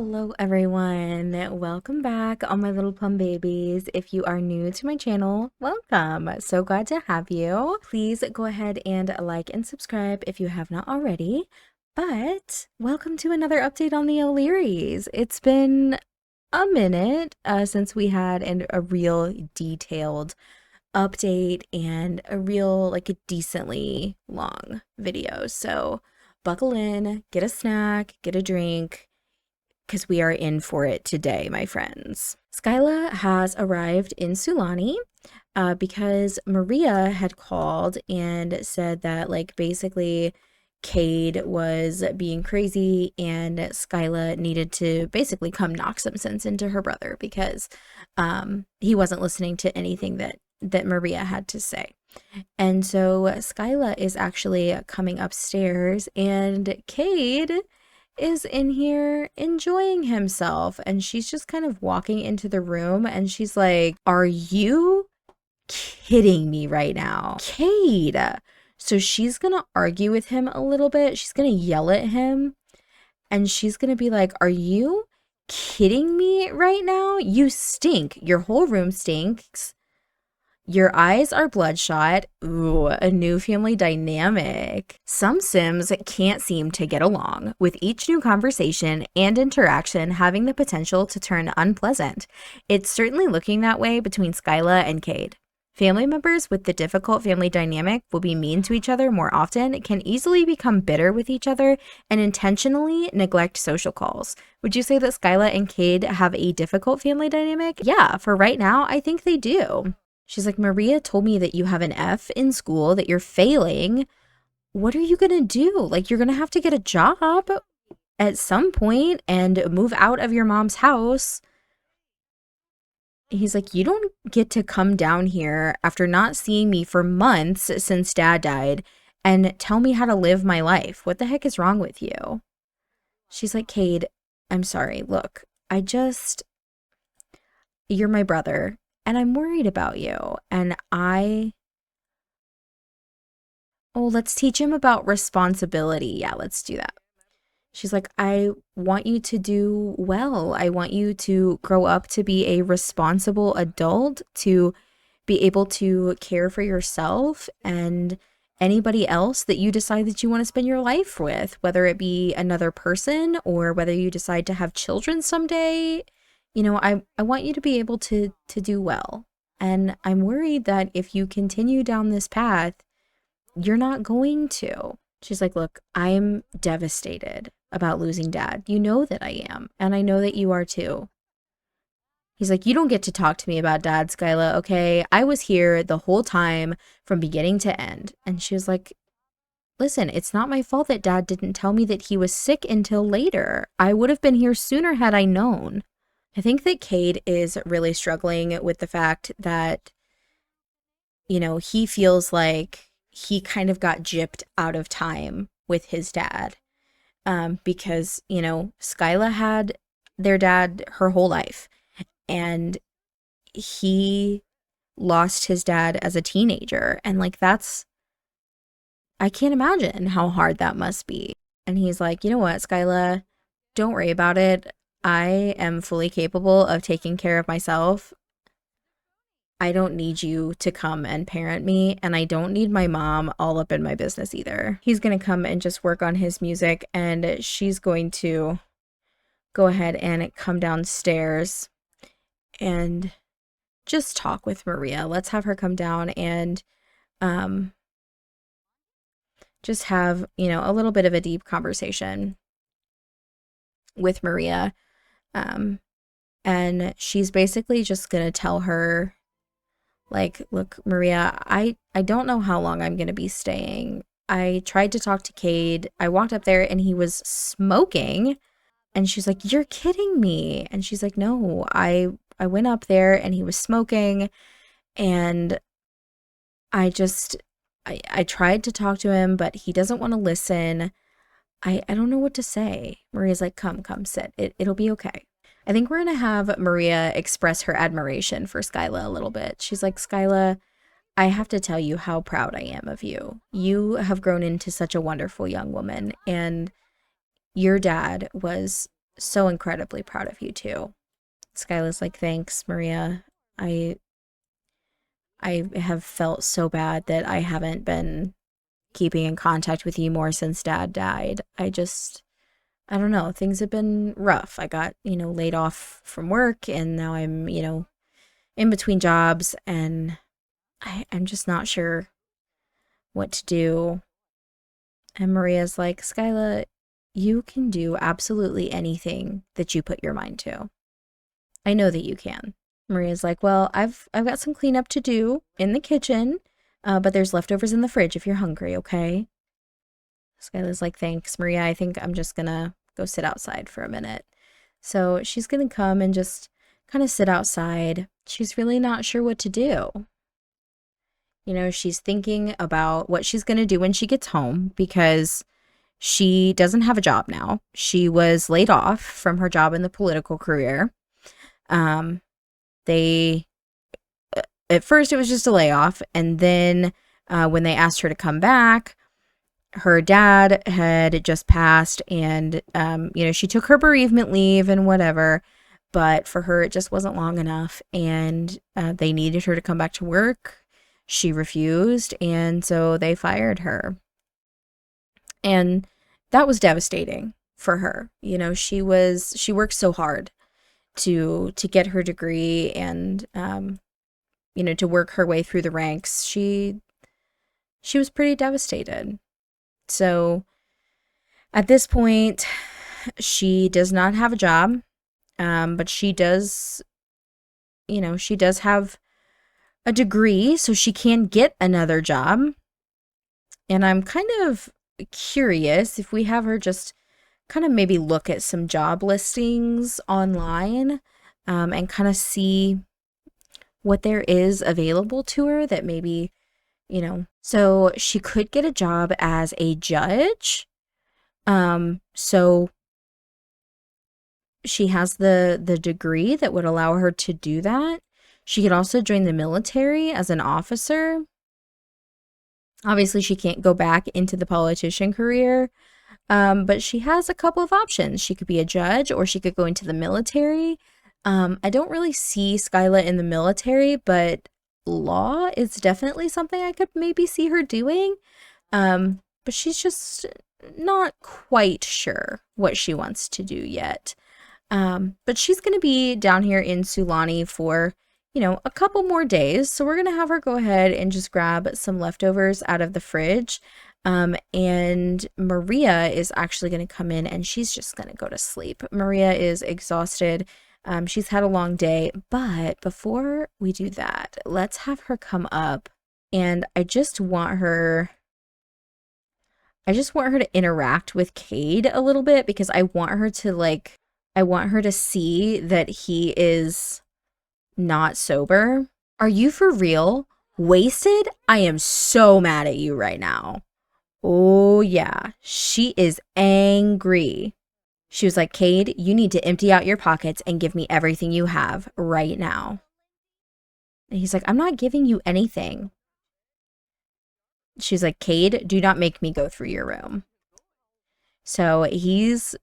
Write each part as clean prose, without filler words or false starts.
Hello everyone, welcome back all my little plum babies. If you are new to my channel, welcome. So glad to have you. Please go ahead and like and subscribe if you have not already. But welcome to another update on the O'Learys. It's been a minute since we had a real detailed update and a real a decently long video. So buckle in, get a snack, get a drink, because we are in for it today, my friends. Skyla has arrived in Sulani because Maria had called and said that basically Cade was being crazy and Skyla needed to basically come knock some sense into her brother because he wasn't listening to anything that Maria had to say. And so Skyla is actually coming upstairs and Cade is in here enjoying himself, and she's just kind of walking into the room and she's like, "Are you kidding me right now, Cade?" So she's gonna argue with him a little bit. She's gonna yell at him and she's gonna be like, "Are you kidding me right now? You stink. Your whole room stinks. Your eyes are bloodshot." Ooh, a new family dynamic. Some Sims can't seem to get along, with each new conversation and interaction having the potential to turn unpleasant. It's certainly looking that way between Skyla and Cade. Family members with the difficult family dynamic will be mean to each other more often, can easily become bitter with each other, and intentionally neglect social calls. Would you say that Skyla and Cade have a difficult family dynamic? Yeah, for right now, I think they do. She's like, "Maria told me that you have an F in school, that you're failing. What are you going to do? You're going to have to get a job at some point and move out of your mom's house." He's like, "You don't get to come down here after not seeing me for months since Dad died and tell me how to live my life. What the heck is wrong with you?" She's like, "Cade, I'm sorry. Look, you're my brother. And I'm worried about you. And let's teach him about responsibility. Yeah, let's do that." She's like, "I want you to do well. I want you to grow up to be a responsible adult, to be able to care for yourself and anybody else that you decide that you want to spend your life with, whether it be another person or whether you decide to have children someday. I want you to be able to do well. And I'm worried that if you continue down this path, you're not going to." She's like, "Look, I'm devastated about losing Dad. You know that I am. And I know that you are too." He's like, "You don't get to talk to me about Dad, Skyla, okay? I was here the whole time from beginning to end." And she was like, "Listen, it's not my fault that Dad didn't tell me that he was sick until later. I would have been here sooner had I known." I think that Cade is really struggling with the fact that, he feels like he kind of got gypped out of time with his dad. Because, Skyla had their dad her whole life, and he lost his dad as a teenager. And I can't imagine how hard that must be. And he's like, "You know what, Skyla, don't worry about it. I am fully capable of taking care of myself. I don't need you to come and parent me, and I don't need my mom all up in my business either." He's going to come and just work on his music, and she's going to go ahead and come downstairs and just talk with Maria. Let's have her come down and just have, a little bit of a deep conversation with Maria. And she's basically just going to tell her, "Look, Maria, I don't know how long I'm going to be staying. I tried to talk to Cade. I walked up there and he was smoking." And she's like, "You're kidding me." And she's like, "No, I went up there and he was smoking, and I tried to talk to him, but he doesn't want to listen. I don't know what to say." Maria's like, Come, sit. It'll be okay." I think we're going to have Maria express her admiration for Skyla a little bit. She's like, "Skyla, I have to tell you how proud I am of you. You have grown into such a wonderful young woman, and your dad was so incredibly proud of you too. Skyla's like, thanks, Maria. I I have felt so bad that I haven't been keeping in contact with you more since Dad died. I don't know, things have been rough. I got, laid off from work, and now I'm, in between jobs, and I'm just not sure what to do. And Maria's like, Skyla, you can do absolutely anything that you put your mind to. I know that you can. Maria's like, well, I've got some cleanup to do in the kitchen, but there's leftovers in the fridge if you're hungry, okay? Skyla's like, thanks, Maria. I think I'm just gonna go sit outside for a minute. So she's gonna come and just kind of sit outside. She's really not sure what to do. She's thinking about what she's gonna do when she gets home because she doesn't have a job now. She was laid off from her job in the political career. They at first it was just a layoff, and then when they asked her to come back, her dad had just passed, and she took her bereavement leave and whatever, but for her it just wasn't long enough, and they needed her to come back to work. She refused, and so they fired her, and that was devastating for her. She worked so hard to get her degree, and to work her way through the ranks. She was pretty devastated. So at this point, she does not have a job, but she does have a degree, so she can get another job. And I'm kind of curious if we have her just kind of maybe look at some job listings online, and kind of see what there is available to her that maybe, so she could get a job as a judge. So she has the degree that would allow her to do that. She could also join the military as an officer. Obviously, she can't go back into the politician career, but she has a couple of options. She could be a judge, or she could go into the military. I don't really see Skyla in the military, but law is definitely something I could maybe see her doing. But she's just not quite sure what she wants to do yet. But she's going to be down here in Sulani for, a couple more days. So we're going to have her go ahead and just grab some leftovers out of the fridge. And Maria is actually going to come in, and she's just going to go to sleep. Maria is exhausted. She's had a long day, but before we do that, let's have her come up, and I just want her to interact with Cade a little bit, because I want her to see that he is not sober. Are you for real? Wasted? I am so mad at you right now. Oh yeah, she is angry. She was like, Cade, you need to empty out your pockets and give me everything you have right now. And he's like, I'm not giving you anything. She's like, Cade, do not make me go through your room. So he's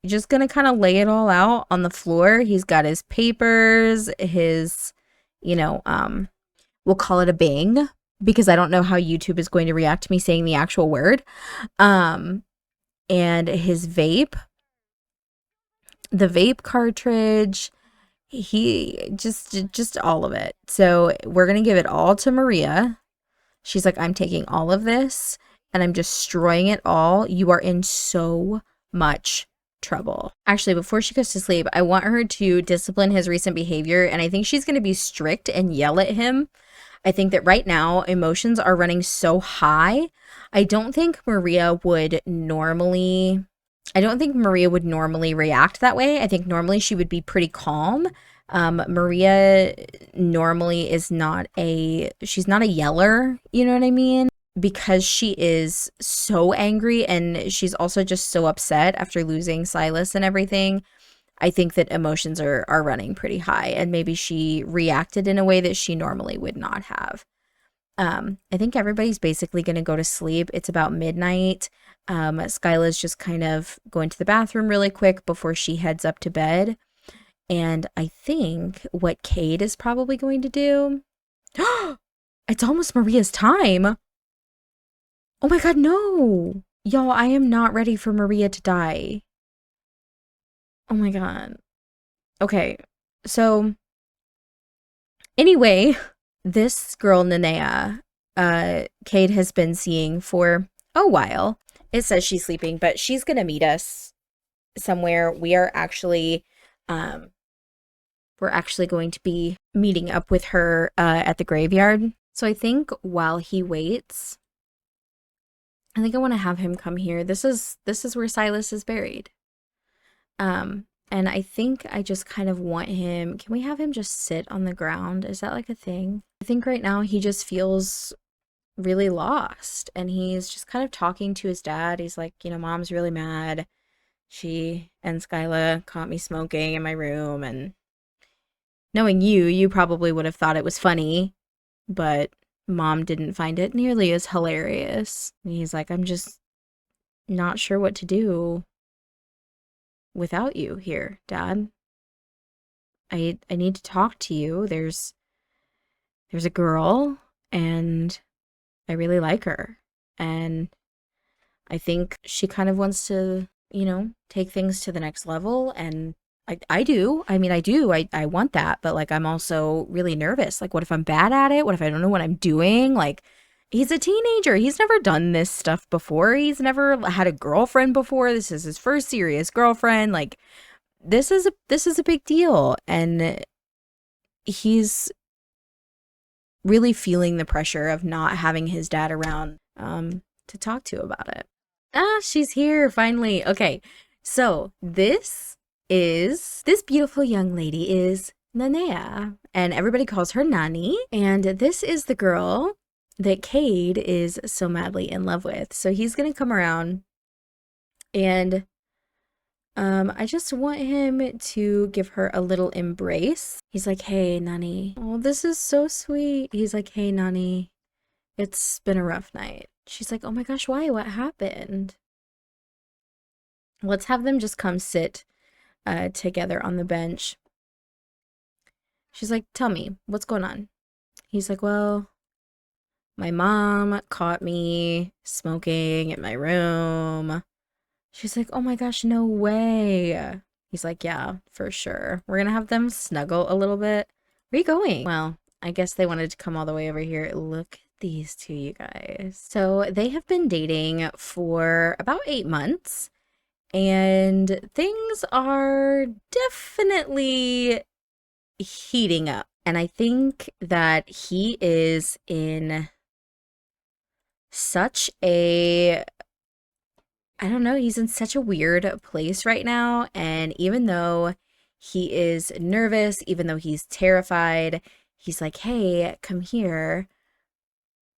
just going to kind of lay it all out on the floor. He's got his papers, his, we'll call it a bang, because I don't know how YouTube is going to react to me saying the actual word. And his vape. The vape cartridge, he just all of it. So we're going to give it all to Maria. She's like, I'm taking all of this and I'm destroying it all. You are in so much trouble. Actually, before she goes to sleep, I want her to discipline his recent behavior, and I think she's going to be strict and yell at him. I think that right now emotions are running so high. I don't think Maria would normally react that way. I think normally she would be pretty calm. Maria normally she's not a yeller, you know what I mean? Because she is so angry, and she's also just so upset after losing Silas and everything. I think that emotions are running pretty high, and maybe she reacted in a way that she normally would not have. I think everybody's basically going to go to sleep. It's about midnight. Skyla's just kind of going to the bathroom really quick before she heads up to bed. And I think what Cade is probably going to do... It's almost Maria's time. Oh my god, no. Y'all, I am not ready for Maria to die. Oh my god. Okay, so... Anyway, this girl, Nanea, Cade has been seeing for a while. It says she's sleeping, but she's gonna meet us somewhere. We're actually going to be meeting up with her at the graveyard. So I think while he waits, I think I want to have him come here. This is where Silas is buried. And I think I just kind of want him, can we have him just sit on the ground? Is that like a thing? I think right now he just feels really lost, and he's just kind of talking to his dad. He's like, you know, Mom's really mad. She and Skyla caught me smoking in my room, and knowing you probably would have thought it was funny, but Mom didn't find it nearly as hilarious. And he's like, I'm just not sure what to do without you here, Dad. I need to talk to you. There's a girl, and I really like her, and I think she kind of wants to, you know, take things to the next level, and I do. I mean, I do. I want that, but like I'm also really nervous. Like, what if I'm bad at it? What if I don't know what I'm doing? Like, he's a teenager. He's never done this stuff before. He's never had a girlfriend before. This is his first serious girlfriend. Like, this is a big deal, and he's really feeling the pressure of not having his dad around to talk to about it. Ah, she's here finally. Okay, so this beautiful young lady is Nanea, and everybody calls her Nani, and this is the girl that Cade is so madly in love with. So he's gonna come around, and I just want him to give her a little embrace. He's like, hey, Nani. Oh, this is so sweet. He's like, hey, Nani, it's been a rough night. She's like, oh my gosh, why? What happened? Let's have them just come sit together on the bench. She's like, tell me, what's going on? He's like, well, my mom caught me smoking in my room. She's like, oh my gosh, no way. He's like, yeah, for sure. We're gonna have them snuggle a little bit. Where are you going? Well, I guess they wanted to come all the way over here. Look at these two, you guys. So they have been dating for about 8 months, and things are definitely heating up. And I think that he is in such a, I don't know, he's in such a weird place right now. And even though he is nervous, even though he's terrified, he's like, hey, come here.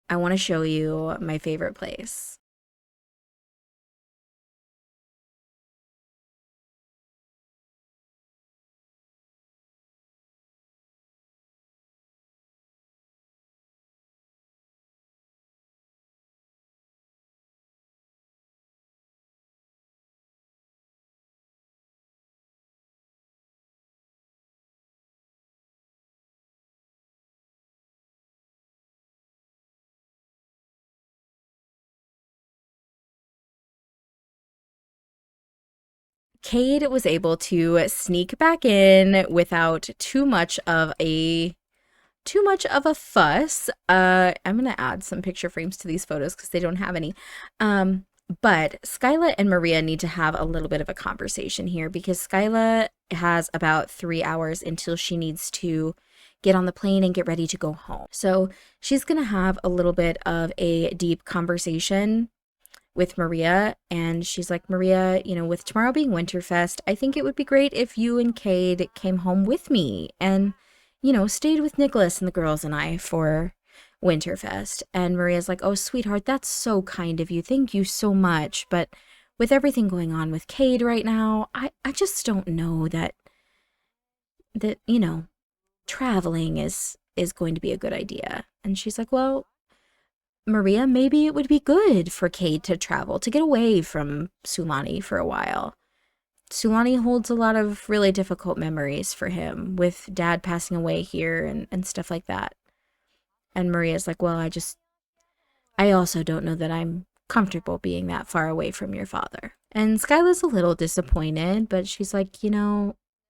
I want to show you my favorite place. Cade was able to sneak back in without too much of a fuss. I'm gonna add some picture frames to these photos because they don't have any. But Skyla and Maria need to have a little bit of a conversation here, because Skyla has about 3 hours until she needs to get on the plane and get ready to go home. So she's gonna have a little bit of a deep conversation with Maria, and she's like, Maria, you know, with tomorrow being Winterfest, I think it would be great if you and Cade came home with me and, you know, stayed with Nicholas and the girls and I for Winterfest. And Maria's like, oh, sweetheart, that's so kind of you. Thank you so much. But with everything going on with Cade right now, I just don't know that, you know, traveling is going to be a good idea. And she's like, well, Maria, maybe it would be good for Cade to travel, to get away from Sulani for a while. Sulani holds a lot of really difficult memories for him, with Dad passing away here and stuff like that. And Maria's like, well, I also don't know that I'm comfortable being that far away from your father. And Skyla's a little disappointed, but she's like,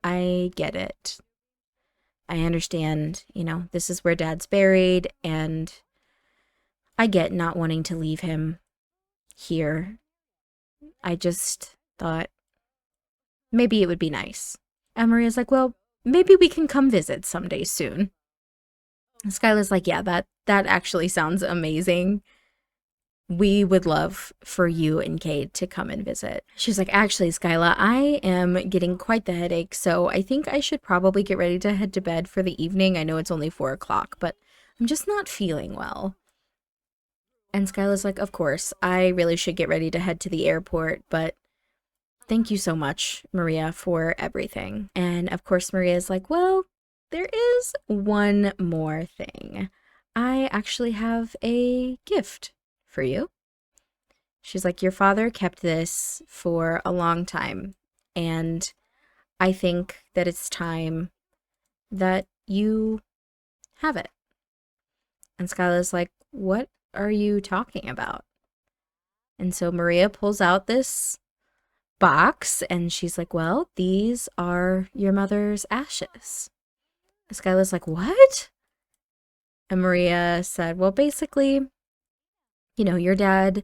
I get it. I understand, this is where Dad's buried, and I get not wanting to leave him here. I just thought maybe it would be nice. And Maria's like, well, maybe we can come visit someday soon. And Skyla's like, yeah, that actually sounds amazing. We would love for you and Cade to come and visit. She's like, actually, Skyla, I am getting quite the headache, so I think I should probably get ready to head to bed for the evening. I know it's only 4 o'clock, but I'm just not feeling well. And Skyla's like, of course, I really should get ready to head to the airport, but thank you so much, Maria, for everything. And of course, Maria's like, well, there is one more thing. I actually have a gift for you. She's like, your father kept this for a long time, and I think that it's time that you have it. And Skyla's like, what are you talking about? And so Maria pulls out this box, and she's like, well, these are your mother's ashes. And Skyla's like, what? And Maria said, well, basically, your dad,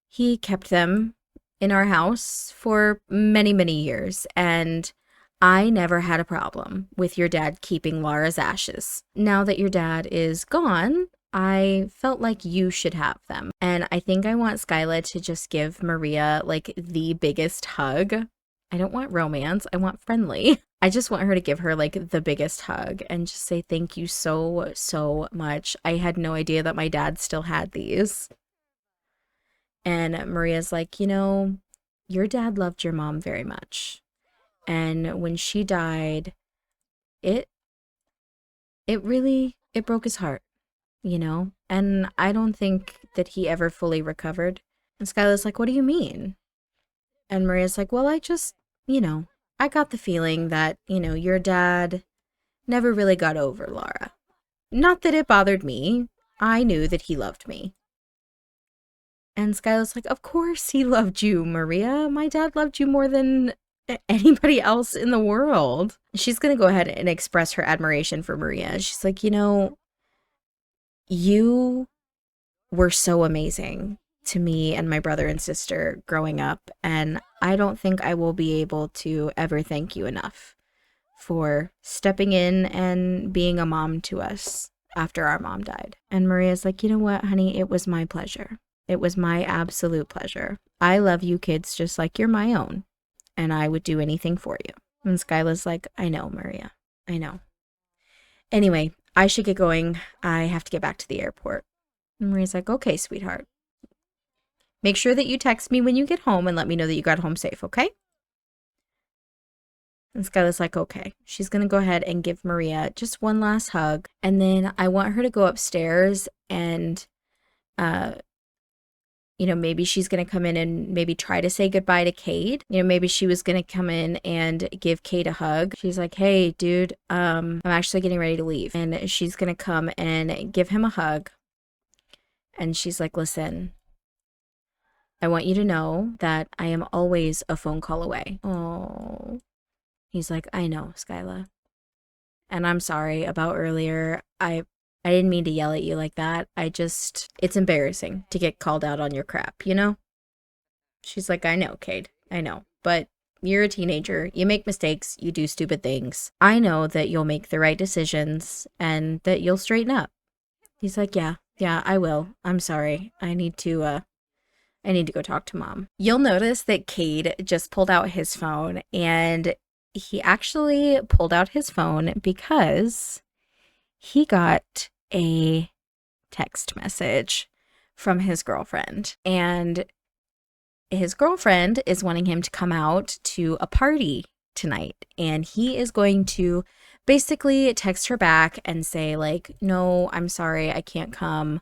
he kept them in our house for many, many years, and I never had a problem with your dad keeping Laura's ashes. Now that your dad is gone, I felt like you should have them. And I think I want Skyla to just give Maria like the biggest hug. I don't want romance, I want friendly. I just want her to give her like the biggest hug and just say thank you so, so much. I had no idea that my dad still had these. And Maria's like, your dad loved your mom very much. And when she died, it broke his heart, And I don't think that he ever fully recovered. And Skyla's like, what do you mean? And Maria's like, well, I just, I got the feeling that, your dad never really got over Laura. Not that it bothered me. I knew that he loved me. And Skyla's like, of course he loved you, Maria. My dad loved you more than anybody else in the world. She's going to go ahead and express her admiration for Maria. She's like, you were so amazing to me and my brother and sister growing up, and I don't think I will be able to ever thank you enough for stepping in and being a mom to us after our mom died. And Maria's like, you know what, honey, it was my pleasure. It was my absolute pleasure. I love you kids just like you're my own, and I would do anything for you. And Skyla's like, I know, Maria, I know. Anyway, I should get going. I have to get back to the airport. And Maria's like, okay, sweetheart. Make sure that you text me when you get home and let me know that you got home safe, okay? And Skyla's like, okay. She's going to go ahead and give Maria just one last hug. And then I want her to go upstairs and, maybe she's going to come in and maybe try to say goodbye to Cade. Maybe she was going to come in and give Cade a hug. She's like, hey, dude, I'm actually getting ready to leave. And she's going to come and give him a hug. And she's like, listen, I want you to know that I am always a phone call away. Oh. He's like, I know, Skyla. And I'm sorry about earlier. I didn't mean to yell at you like that. It's embarrassing to get called out on your crap, She's like, I know, Cade. I know. But you're a teenager. You make mistakes. You do stupid things. I know that you'll make the right decisions and that you'll straighten up. He's like, yeah, I will. I'm sorry. I need to go talk to Mom. You'll notice that Cade just pulled out his phone, and he actually pulled out his phone because he got a text message from his girlfriend, and his girlfriend is wanting him to come out to a party tonight, and he is going to basically text her back and say like, no, I'm sorry, I can't come.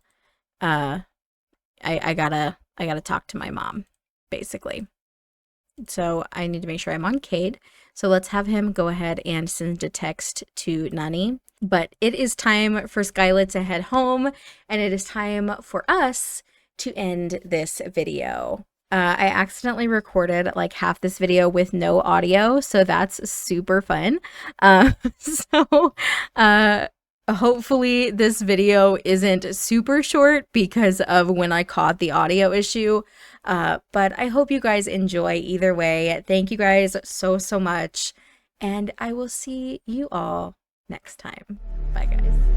I gotta talk to my mom, basically. So I need to make sure I'm on Cade. So let's have him go ahead and send a text to Nani. But it is time for Skyla to head home, and it is time for us to end this video. I accidentally recorded like half this video with no audio, so that's super fun. Hopefully this video isn't super short because of when I caught the audio issue. But I hope you guys enjoy either way. Thank you guys so much. And I will see you all next time. Bye, guys.